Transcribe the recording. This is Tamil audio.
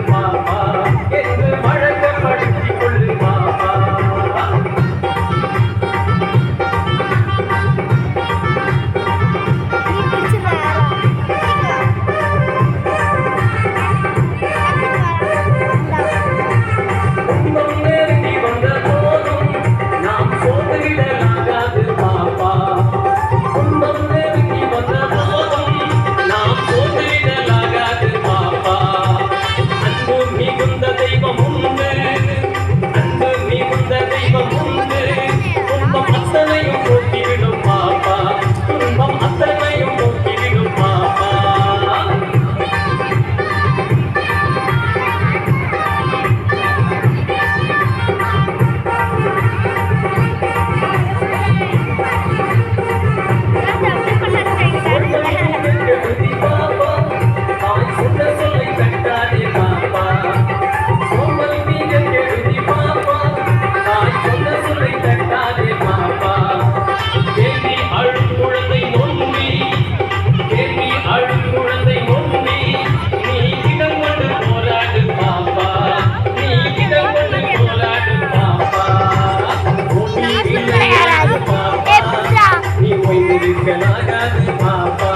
பாப்பா என்று வழக்கப்படுத்திக் கொள்ளு பாப்பா. துன்பம் நெருங்கி வந்த போதும் நாம் சோர்ந்துவிடலாகாது பாப்பா. துன்பம் நெருங்கி வந்த போதும் நாம் சோர்ந்துவிடலாகாது பாப்பா. அன்பு மிகுந்த தெய்வம் உண்டு, அன்பு மிகுந்த தெய்வம் உண்டு. துன்பம் அத்தனையும் போக்கிவிடும் பாப்பா, துன்பம் அத்தனையும் போக்கிவிடும் பாப்பா. நீ ஓய்ந்திருக்கலாகாது பாப்பா.